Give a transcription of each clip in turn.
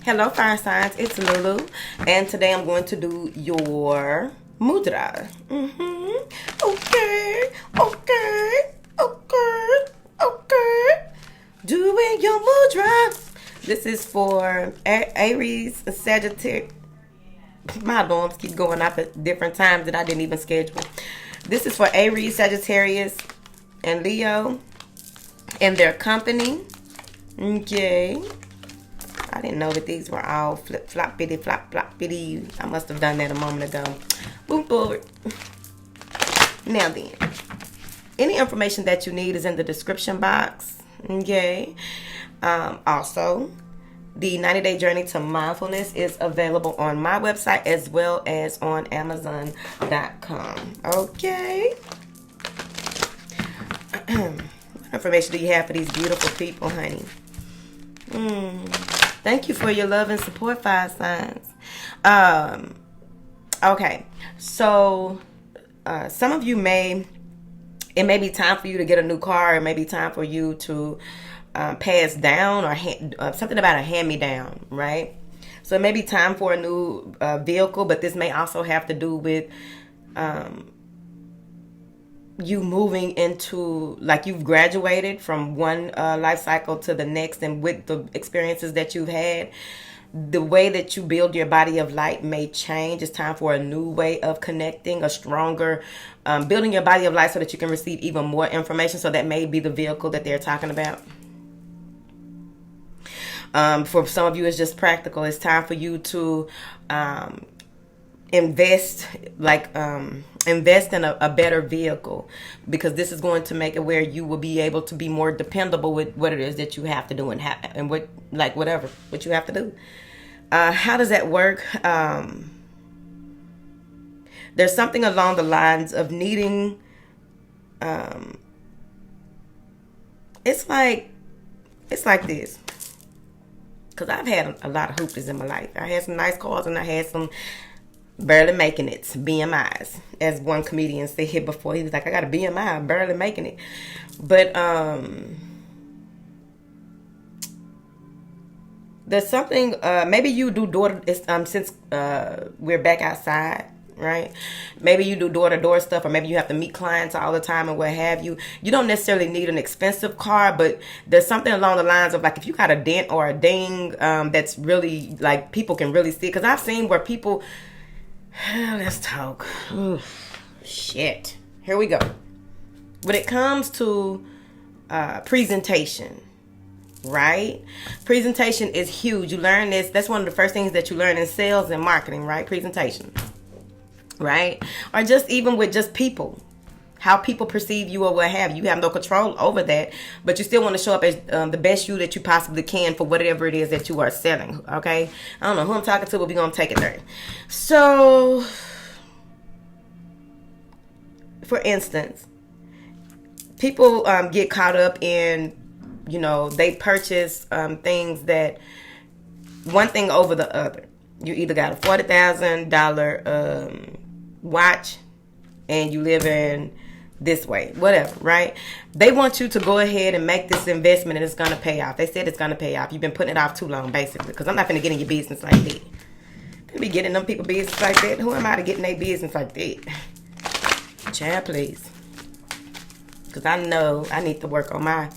Hello, fire signs. It's Lulu, and today I'm going to do your Mudra. Okay, okay, okay, okay. Doing your Mudra. This is for Aries, Sagittarius. My alarms keep going up at different times that I didn't even schedule. This is for Aries, Sagittarius, and Leo and their company. Okay. I didn't know that these were all flop-bitty. I must have done that a moment ago. Move forward. Now then, any information that you need is in the description box. Okay. Also, the 90-day journey to mindfulness is available on my website as well as on Amazon.com. Okay. What information do you have for these beautiful people, honey? Thank you for your love and support, fire signs. Okay, so some of you it may be time for you to get a new car. It may be time for you to pass down or something about a hand-me-down, right? So it may be time for a new vehicle, but this may also have to do with you moving into, like, you've graduated from one life cycle to the next, and with the experiences that you've had, the way that you build your body of light may change. It's time for a new way of connecting, a stronger building your body of light so that you can receive even more information. So that may be the vehicle that they're talking about. For some of you, it's just practical. It's time for you to invest in a better vehicle, because this is going to make it where you will be able to be more dependable with what it is that you have to do and what you have to do. How does that work? There's something along the lines of needing it's like this, because I've had a lot of hoopies in my life. I had some nice cars and I had some barely making it, BMIs, as one comedian said here before. He was like, I got a BMI, I'm barely making it. But there's something, maybe you do door, since we're back outside, right? Maybe you do door-to-door stuff, or maybe you have to meet clients all the time and what have you. You don't necessarily need an expensive car, but there's something along the lines of, like, if you got a dent or a ding that's really, like, people can really see. Because I've seen where people... Let's talk. Shit. Here we go. When it comes to presentation, right? Presentation is huge. You learn this. That's one of the first things that you learn in sales and marketing, right? Presentation, right? Or just even with just people, how people perceive you or what have you. You have no control over that, but you still want to show up as the best you that you possibly can for whatever it is that you are selling, okay? I don't know who I'm talking to, but we're going to take it there. So, for instance, people get caught up in, they purchase things that, one thing over the other. You either got a $40,000 watch and you live in this way, whatever, right? They want you to go ahead and make this investment and it's going to pay off. They said it's going to pay off. You've been putting it off too long, basically, because I'm not going to get in your business like that. I'm be getting them people business like that. Who am I to get in their business like that? Child, please. Because I know I need to work on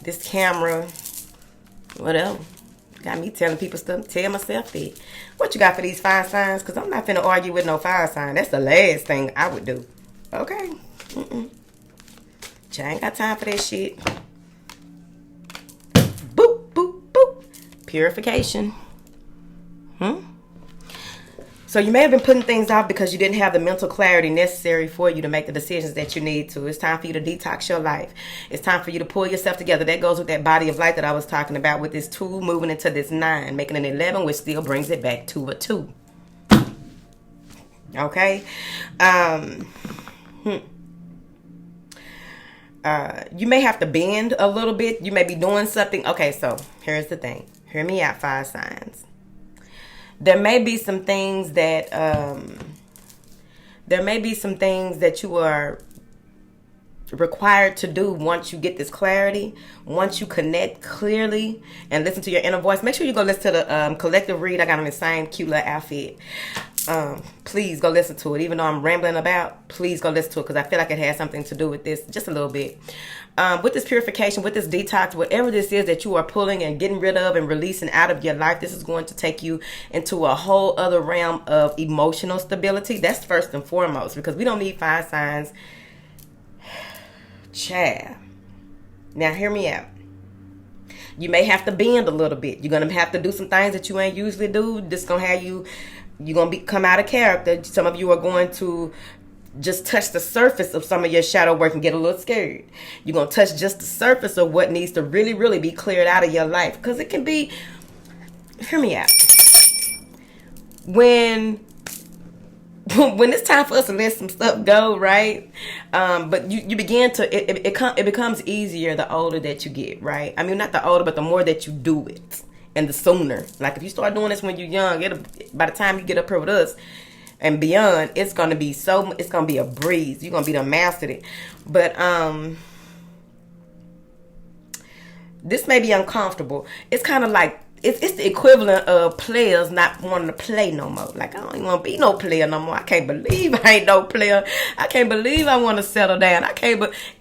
this camera, whatever. Got me telling people stuff, tell myself that. What you got for these fire signs? Because I'm not finna argue with no fire sign. That's the last thing I would do. Okay? I ain't got time for that shit. Boop, boop, boop. Purification. So you may have been putting things off because you didn't have the mental clarity necessary for you to make the decisions that you need to. It's time for you to detox your life. It's time for you to pull yourself together. That goes with that body of light that I was talking about, with this 2 moving into this 9, making an 11, which still brings it back to a 2. Okay? You may have to bend a little bit. You may be doing something. Okay, so here's the thing. Hear me out, fire signs. There may be some things that you are required to do once you get this clarity, once you connect clearly and listen to your inner voice. Make sure you go listen to the collective read I got on the same cute little outfit. Please go listen to it. Even though I'm rambling about, please go listen to it, because I feel like it has something to do with this, just a little bit. With this purification, with this detox, whatever this is that you are pulling and getting rid of and releasing out of your life, this is going to take you into a whole other realm of emotional stability. That's first and foremost, because we don't need fire signs. Child. Now hear me out. You may have to bend a little bit. You're gonna have to do some things that you ain't usually do. This gonna have you're gonna come out of character. Some of you are going to just touch the surface of some of your shadow work and get a little scared. You're gonna touch just the surface of what needs to really, really be cleared out of your life, because it can be. Hear me out. When it's time for us to let some stuff go, right? But you begin to, it becomes easier the older that you get, right? I mean, not the older, but the more that you do it, and the sooner. Like if you start doing this when you're young, by the time you get up here with us and beyond, it's gonna be a breeze. You're gonna be the mastered it. But this may be uncomfortable. It's kind of like, it's the equivalent of players not wanting to play no more. Like, I don't even want to be no player no more. I can't believe I ain't no player. I can't believe I want to settle down.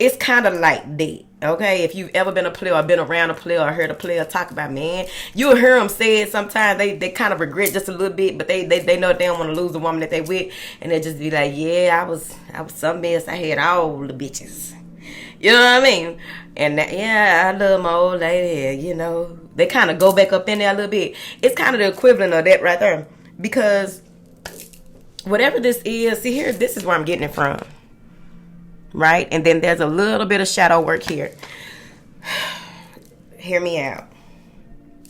It's kind of like that. Okay, if you've ever been a player or been around a player or heard a player talk about, man, you'll hear them say it sometimes. They kind of regret just a little bit, but they know they don't want to lose the woman that they with, and they just be like, yeah, I was some mess. I had all the bitches. You know what I mean? And I love my old lady. You know, they kind of go back up in there a little bit. It's kind of the equivalent of that right there, because whatever this is, see here, this is where I'm getting it from. Right? And then there's a little bit of shadow work here. Hear me out.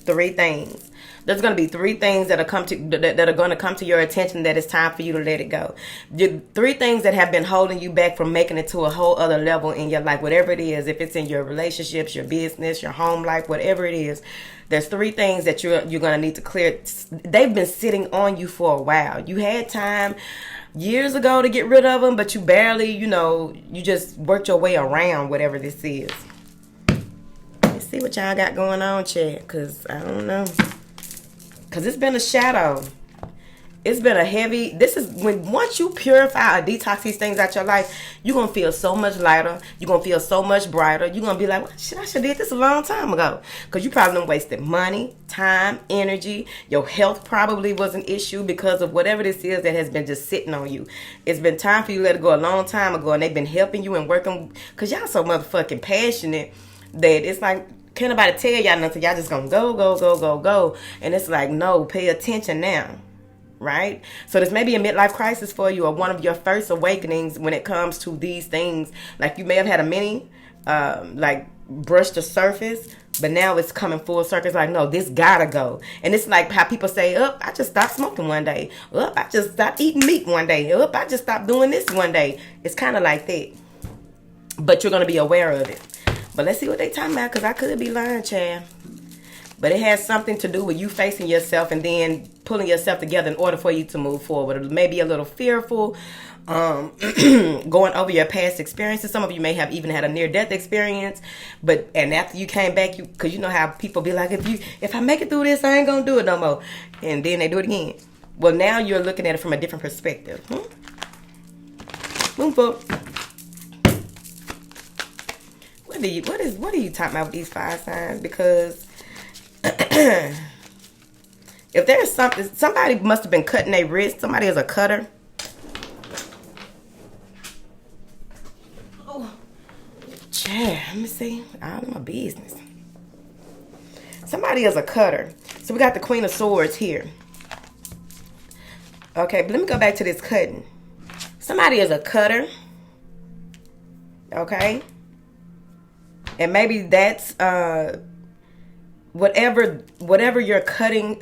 3 things. There's going to be 3 things that are going to come to your attention that it's time for you to let it go. 3 things that have been holding you back from making it to a whole other level in your life, whatever it is. If it's in your relationships, your business, your home life, whatever it is, there's 3 things that you're going to need to clear. They've been sitting on you for a while. You had time years ago to get rid of them, but you barely, you just worked your way around whatever this is. Let's see what y'all got going on, Chad, because I don't know. Because it's been a shadow. It's been a heavy, once you purify or detox these things out your life, you're going to feel so much lighter. You're going to feel so much brighter. You're going to be like, well, shit, I should have did this a long time ago. Because you probably done wasted money, time, energy. Your health probably was an issue because of whatever this is that has been just sitting on you. It's been time for you to let it go a long time ago, and they've been helping you and working, because y'all so motherfucking passionate that it's like, can't nobody tell y'all nothing. Y'all just gonna go. And it's like, no, pay attention now. Right? So this may be a midlife crisis for you, or one of your first awakenings when it comes to these things. Like you may have had a mini, brush the surface, but now it's coming full circle. It's like, no, this gotta go. And it's like how people say, I just stopped smoking one day. I just stopped eating meat one day. I just stopped doing this one day. It's kind of like that. But you're gonna be aware of it. But let's see what they talking about, because I could be lying, Chad. But it has something to do with you facing yourself and then pulling yourself together in order for you to move forward. It may be a little fearful, going over your past experiences. Some of you may have even had a near-death experience. And after you came back, because you know how people be like, if I make it through this, I ain't going to do it no more. And then they do it again. Well, now you're looking at it from a different perspective. Move up. What are you talking about with these 5 signs? Because if there's somebody must have been cutting their wrist. Somebody is a cutter. Oh, Chad, let me see. All of my business. Somebody is a cutter. So we got the Queen of Swords here. Okay, but let me go back to this cutting. Somebody is a cutter. Okay. And maybe that's whatever you're cutting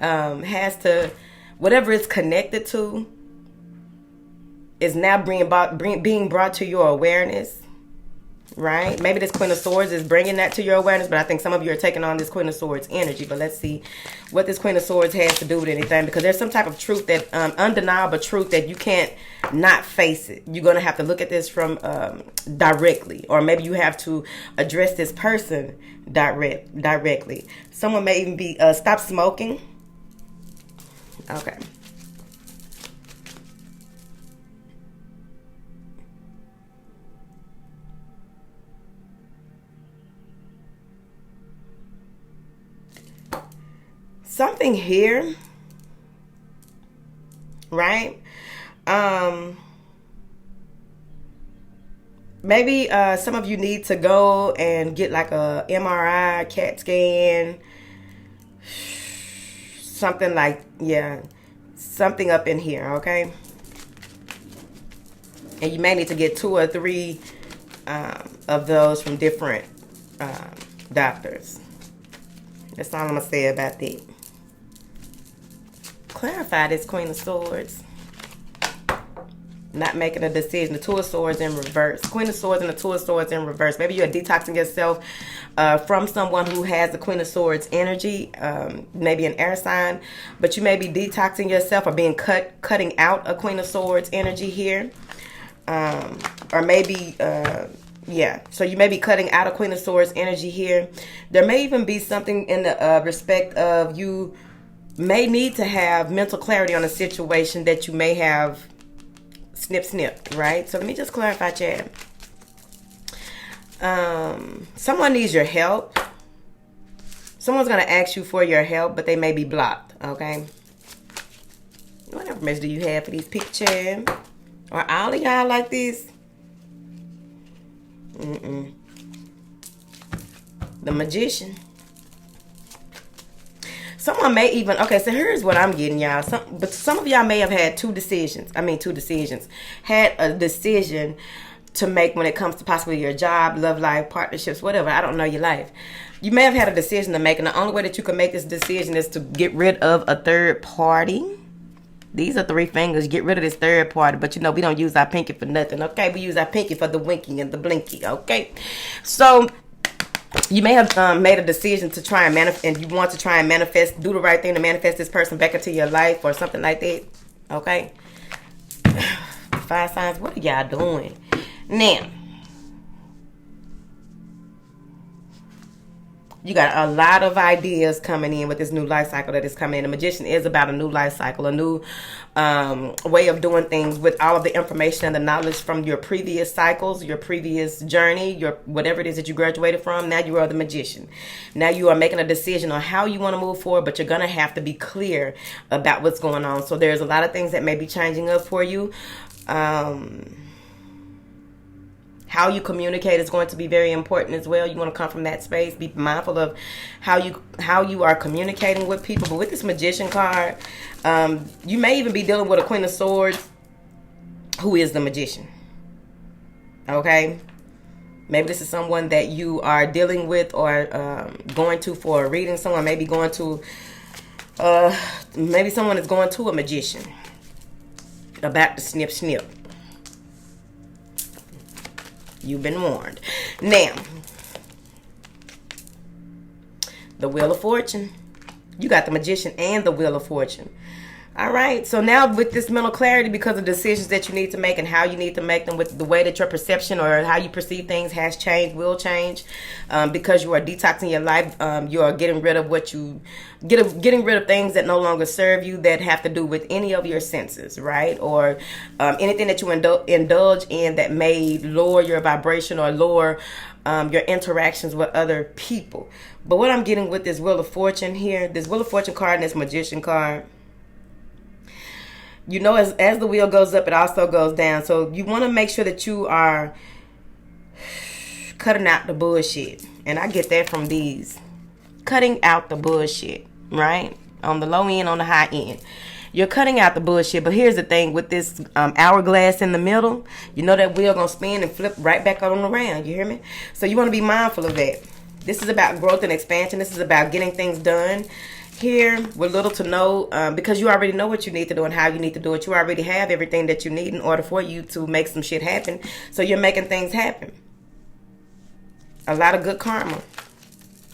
whatever it's connected to is now being brought to your awareness. right? Maybe this Queen of Swords is bringing that to your awareness, but I think some of you are taking on this Queen of Swords energy. But let's see what this Queen of Swords has to do with anything, because there's some type of truth, that undeniable truth, that you can't not face it. You're going to have to look at this from directly, or maybe you have to address this person directly. Someone may even be stop smoking. Okay. Something here, right? Maybe some of you need to go and get like a MRI, CAT scan, something like, yeah, something up in here, okay? And you may need to get 2 or 3 of those from different doctors. That's all I'm going to say about that. Clarify this Queen of Swords. Not making a decision. The 2 of Swords in reverse. Queen of Swords and the 2 of Swords in reverse. Maybe you're detoxing yourself from someone who has the Queen of Swords energy. Maybe an air sign. But you may be detoxing yourself or being cutting out a Queen of Swords energy here. Or maybe... yeah, so you may be cutting out a Queen of Swords energy here. There may even be something in the respect of you may need to have mental clarity on a situation that you may have snip, right? So let me just clarify, Chad. Someone needs your help. Someone's going to ask you for your help, but they may be blocked, okay? What information do you have for these people, Chad? Or all of y'all like this? The Magician. Someone may even, okay, so here's what I'm getting, y'all. But some of y'all may have had two decisions. Had a decision to make when it comes to possibly your job, love life, partnerships, whatever. I don't know your life. You may have had a decision to make, and the only way that you can make this decision is to get rid of a third party. These are 3 fingers. Get rid of this third party. But you know, we don't use our pinky for nothing, okay? We use our pinky for the winky and the blinky, okay? So you may have made a decision to try and manifest, and you want to try and manifest, do the right thing to manifest this person back into your life or something like that, okay? 5 signs, what are y'all doing? Now, you got a lot of ideas coming in with this new life cycle that is coming in. The Magician is about a new life cycle, a new way of doing things with all of the information and the knowledge from your previous cycles, your previous journey, your whatever it is that you graduated from. Now you are the Magician. Now you are making a decision on how you want to move forward, but you're going to have to be clear about what's going on. So there's a lot of things that may be changing up for you. How you communicate is going to be very important as well. You want to come from that space. Be mindful of how you are communicating with people. But with this Magician card, you may even be dealing with a Queen of Swords who is the Magician. Okay? Maybe this is someone that you are dealing with or going to for a reading. Someone may be going to, maybe someone is going to a Magician about the snip. You've been warned. Now, the Wheel of Fortune. You got the Magician and the Wheel of Fortune. All right. So now with this mental clarity, because of decisions that you need to make and how you need to make them, with the way that your perception or how you perceive things has changed, will change, because you are detoxing your life. You are getting rid of getting rid of things that no longer serve you, that have to do with any of your senses, right? Or anything that you indulge in that may lower your vibration or lower your interactions with other people. But what I'm getting with this Wheel of Fortune here, this Wheel of Fortune card and this Magician card, you know, as the wheel goes up, it also goes down. So you want to make sure that you are cutting out the bullshit. And I get that from these. Cutting out the bullshit, right? On the low end, on the high end. You're cutting out the bullshit. But here's the thing. With this hourglass in the middle, you know that wheel going to spin and flip right back on around. You hear me? So you want to be mindful of that. This is about growth and expansion. This is about getting things done. Here, with little to no, because you already know what you need to do and how you need to do it. You already have everything that you need in order for you to make some shit happen. So you're making things happen. a lot of good karma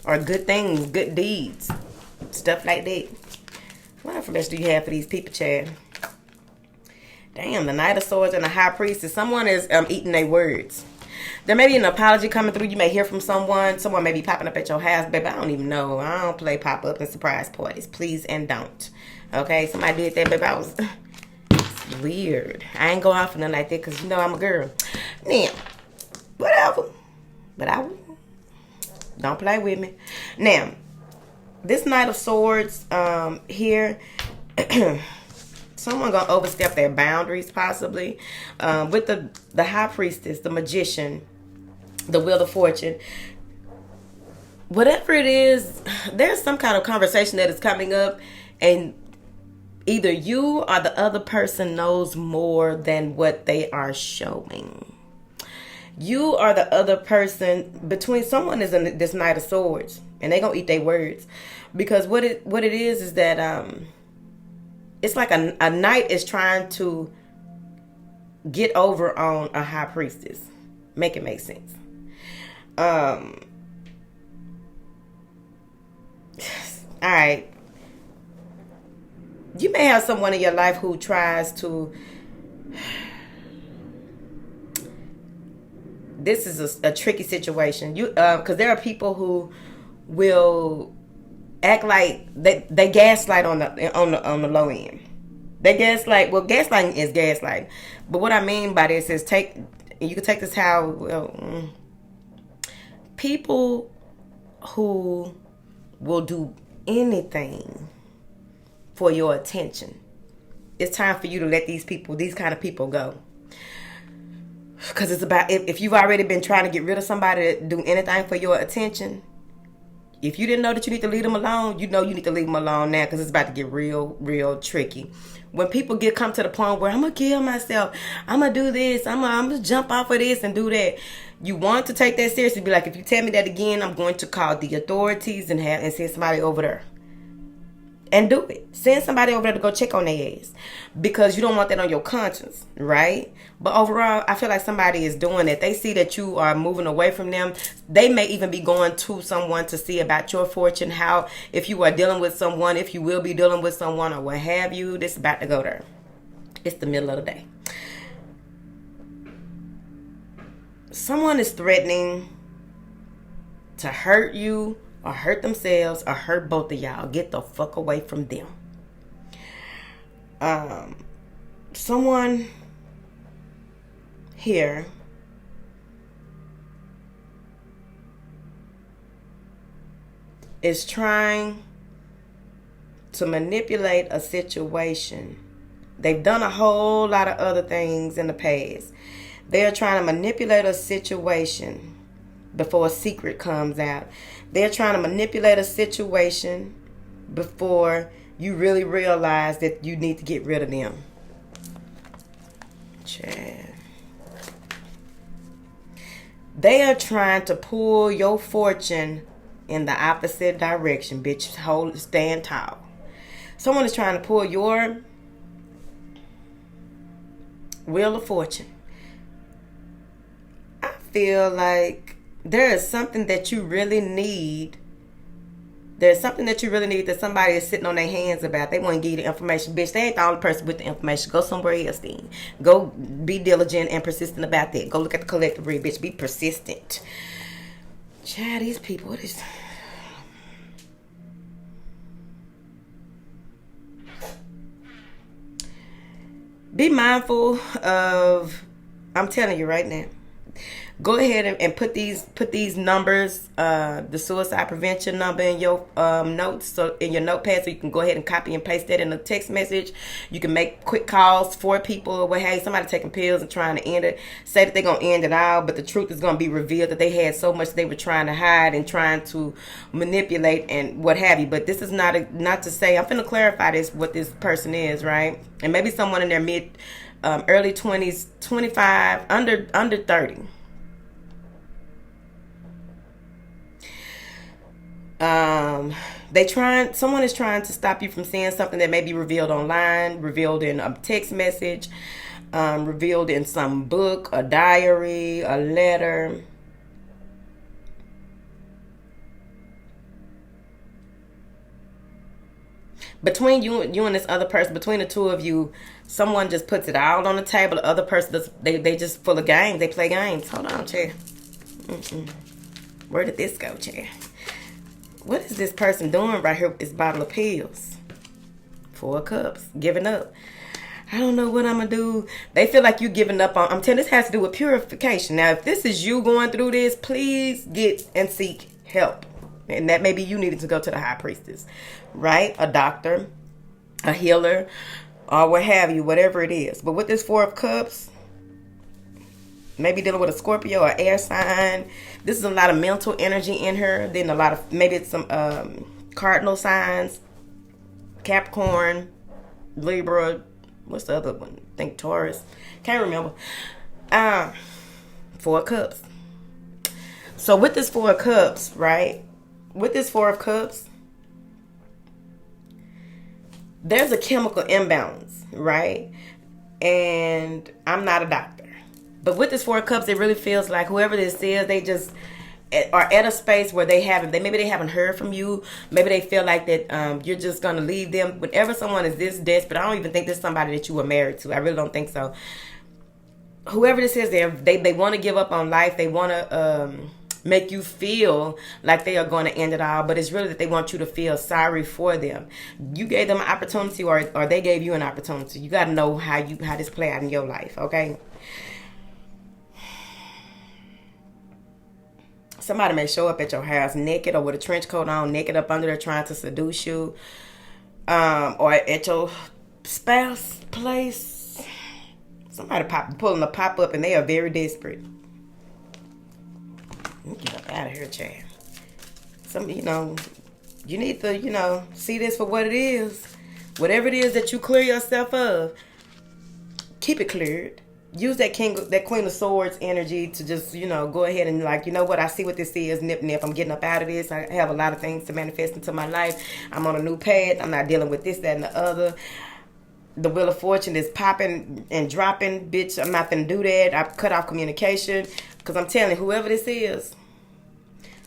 or good things, good deeds, stuff like that. What information do you have for these people, Chad? Damn, the Knight of Swords and the High Priestess. Someone is eating their words. There may be an apology coming through. You may hear from someone. Someone may be popping up at your house. Baby, I don't even know. I don't play pop-up and surprise parties. Please and don't. Okay? Somebody did that, baby. I was... It's weird. I ain't going off for nothing like that because, you know, I'm a girl. Now, whatever. But I will. Don't play with me. Now, this Knight of Swords here... Someone gonna overstep their boundaries, possibly. With the High Priestess, the Magician, the Wheel of Fortune. Whatever it is, there's some kind of conversation that is coming up, and either you or the other person knows more than what they are showing. You or the other person, between someone is in this Knight of Swords, and they gonna eat their words, because what it is that it's like a knight is trying to get over on a high priestess. Make it make sense. All right. You may have someone in your life who tries to... This is a tricky situation. Because there are people who will... act like they gaslight on the low end. They gaslight. Well, gaslighting is gaslighting. But what I mean by this is you can take this how people who will do anything for your attention. It's time for you to let these kind of people go. Because it's about if you've already been trying to get rid of somebody to do anything for your attention. If you didn't know that you need to leave them alone, you know you need to leave them alone now because it's about to get real, real tricky. When people come to the point where I'm going to kill myself, I'm going to do this, I'm going to jump off of this and do that. You want to take that seriously. Be like, if you tell me that again, I'm going to call the authorities and send somebody over there. And do it. Send somebody over there to go check on their ass. Because you don't want that on your conscience, right? But overall, I feel like somebody is doing it. They see that you are moving away from them. They may even be going to someone to see about your fortune. How, if you are dealing with someone, if you will be dealing with someone or what have you, this is about to go there. It's the middle of the day. Someone is threatening to hurt you or hurt themselves or hurt both of y'all. Get the fuck away from them. Someone here is trying to manipulate a situation. They've done a whole lot of other things in the past. They are trying to manipulate a situation before a secret comes out. They're trying to manipulate a situation before you really realize that you need to get rid of them. Chad. They are trying to pull your fortune in the opposite direction, bitch. Stand tall. Someone is trying to pull your Wheel of Fortune. I feel like there is something that you really need. There's something that you really need that somebody is sitting on their hands about. They want to give you the information. Bitch, they ain't the only person with the information. Go somewhere else then. Go be diligent and persistent about that. Go look at the collective read, bitch. Be persistent. Child, these people, what is... Be mindful of... I'm telling you right now. Go ahead and put these numbers, the suicide prevention number in your notes, so in your notepad, so you can go ahead and copy and paste that in a text message. You can make quick calls for people where, hey, somebody taking pills and trying to end it. Say that they're going to end it all, but the truth is going to be revealed that they had so much they were trying to hide and trying to manipulate and what have you. But this is not to say, I'm finna clarify this, what this person is, right? And maybe someone in their early 20s, 25, under 30. Someone is trying to stop you from seeing something that may be revealed online, revealed in a text message, revealed in some book, a diary, a letter. between you and this other person, between the two of you, someone just puts it all on the table. The other person, they just full of games. They play games. Hold on, chair. Where did this go, chair? What is this person doing right here with this bottle of pills? 4 of Cups. Giving up. I don't know what I'm going to do. They feel like you're giving up on... I'm telling you, this has to do with purification. Now, if this is you going through this, please get and seek help. And that maybe you needed to go to the high priestess. Right? A doctor. A healer. Or what have you. Whatever it is. But with this 4 of Cups... Maybe dealing with a Scorpio or air sign. This is a lot of mental energy in her. Then a lot of, maybe it's some cardinal signs. Capricorn, Libra. What's the other one? I think Taurus. Can't remember. 4 of Cups. So with this 4 of Cups, right? With this 4 of Cups, there's a chemical imbalance, right? And I'm not a doctor. But with this 4 of Cups, it really feels like whoever this is, they just are at a space where maybe they haven't heard from you. Maybe they feel like that you're just going to leave them. Whenever someone is this desperate, I don't even think this is somebody that you were married to. I really don't think so. Whoever this is, they want to give up on life. They want to make you feel like they are going to end it all. But it's really that they want you to feel sorry for them. You gave them an opportunity or they gave you an opportunity. You got to know how this play out in your life, okay? Somebody may show up at your house naked or with a trench coat on, naked up under there trying to seduce you. Or at your spouse place. Somebody pulling a pop-up and they are very desperate. Get up out of here, Chad. You need to, see this for what it is. Whatever it is that you clear yourself of, keep it cleared. Use that Queen of Swords energy to just, go ahead and I see what this is, nip. I'm getting up out of this. I have a lot of things to manifest into my life. I'm on a new path. I'm not dealing with this, that, and the other. The Wheel of Fortune is popping and dropping. Bitch, I'm not going to do that. I've cut off communication. Because I'm telling you, whoever this is,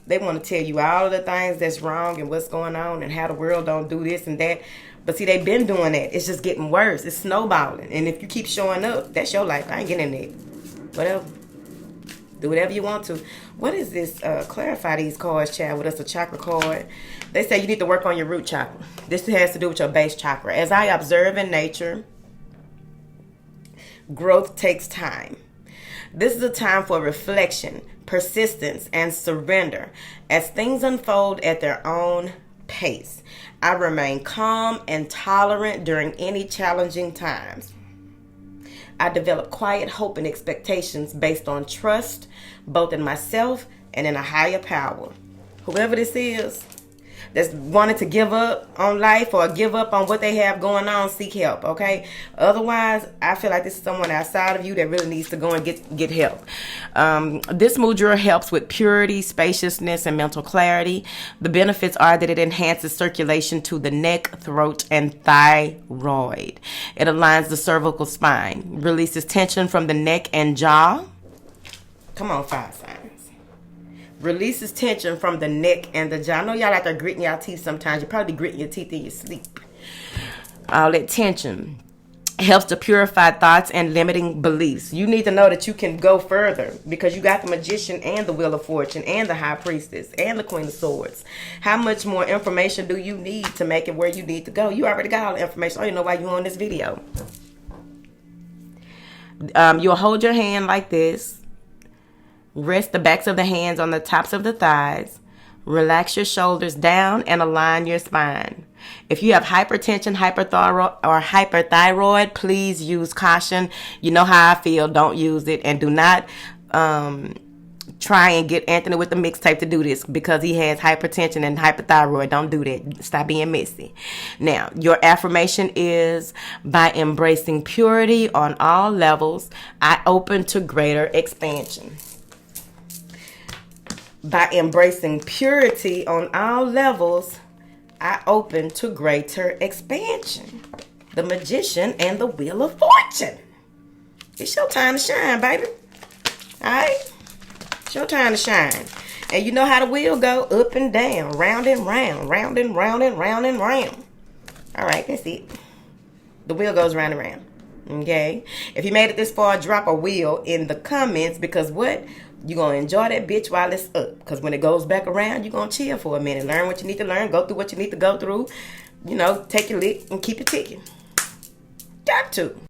they want to tell you all of the things that's wrong and what's going on and how the world don't do this and that. But see, they've been doing that. It's just getting worse. It's snowballing. And if you keep showing up, that's your life. I ain't getting in there. Whatever. Do whatever you want to. What is this? Clarify these cards, Chad, with us, a chakra card. They say you need to work on your root chakra. This has to do with your base chakra. As I observe in nature, growth takes time. This is a time for reflection, persistence, and surrender. As things unfold at their own pace, I remain calm and tolerant during any challenging times. I develop quiet hope and expectations based on trust, both in myself and in a higher power. Whoever this is that's wanting to give up on life or give up on what they have going on, seek help, okay? Otherwise, I feel like this is someone outside of you that really needs to go and get help. This mudra helps with purity, spaciousness, and mental clarity. The benefits are that it enhances circulation to the neck, throat, and thyroid. It aligns the cervical spine, releases tension from the neck and jaw. Come on, fire signs. Releases tension from the neck and the jaw. I know y'all out there gritting y'all teeth sometimes. You probably be gritting your teeth in your sleep. All that tension helps to purify thoughts and limiting beliefs. You need to know that you can go further because you got the Magician and the Wheel of Fortune and the High Priestess and the Queen of Swords. How much more information do you need to make it where you need to go? You already got all the information. I don't even know why you're on this video. You'll hold your hand like this. Rest the backs of the hands on the tops of the thighs. Relax your shoulders down and align your spine. If you have hypertension, hyperthyroid, please use caution. You know how I feel. Don't use it. And do not try and get Anthony with the mixtape to do this because he has hypertension and hyperthyroid. Don't do that. Stop being messy. Now, your affirmation is, by embracing purity on all levels, I open to greater expansion. By embracing purity on all levels, I open to greater expansion. The Magician and the Wheel of Fortune. It's your time to shine, baby. All right? It's your time to shine. And you know how the wheel go, up and down, round and round, round and round and round and round. All right, that's it. The wheel goes round and round. Okay? If you made it this far, drop a wheel in the comments, because what? You're going to enjoy that bitch while it's up. Because when it goes back around, you're going to chill for a minute. Learn what you need to learn. Go through what you need to go through. You know, take your lick and keep it ticking. Got to.